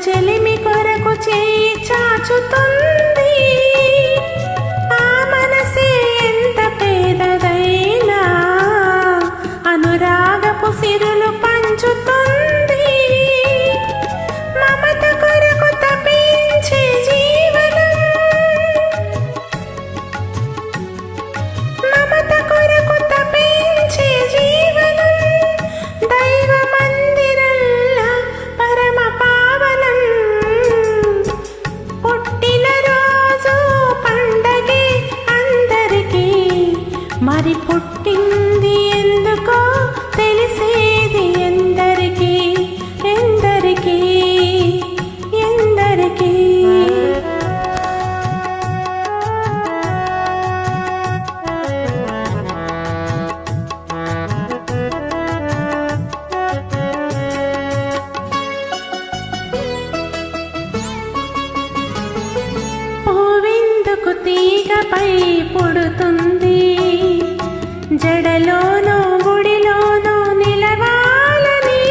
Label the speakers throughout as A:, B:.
A: చెలిమి కొరకు చేయి చాచుతుంది. ఆ మనసే ఎంత పేదదైనా అనురాగపు సిరులు పంచుతుంది. మమత కొరకు తపించే జీవనం, మమత కొరకు తపించే జీవనం దైవ మందిరంలా పరమ పావనం. పుట్టిన రోజు పండగే అందరికీ, మరి పుట్టింది ఎందుకో తెలిసేది ఎందరికీ, ఎందరికీ, ఎందరికీ. పూవిందుకు తీగపై పుడుతుంది, జడలోనో గుడిలోనో నిలవాలని.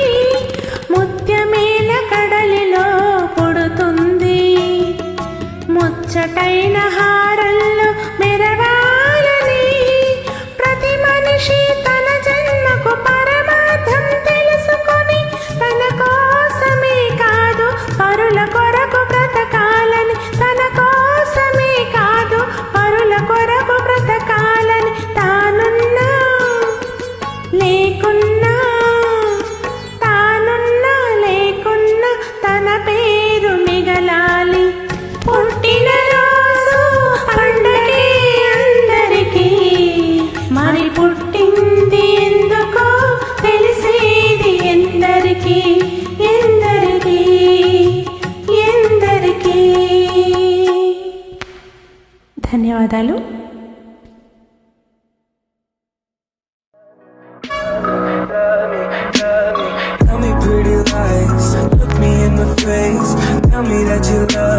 A: ముత్యమేల కడలిలో పుడుతుంది, ముచ్చటైన హారంలో మెరవాలని. ప్రతి మనిషి తన జన్మకు పరమార్థం తెలుసుకొని తన కోసమే కాదు పరుల కొరకు బ్రతకాలని, తన కోసమే కాదు పరుల కొరకు బ్రతకాలని. తానున్నా లేకున్నా, తానున్నా లేకున్నా తన పేరు మిగలాలి. పుట్టిన రోజు పండగే అందరికీ, మరి పుట్టింది ఎందుకో తెలిసేది ఎందరికీ, ఎందరికీ, ఎందరికీ. ధన్యవాదాలు.
B: Tell me pretty lies, look me in the face, tell me that you love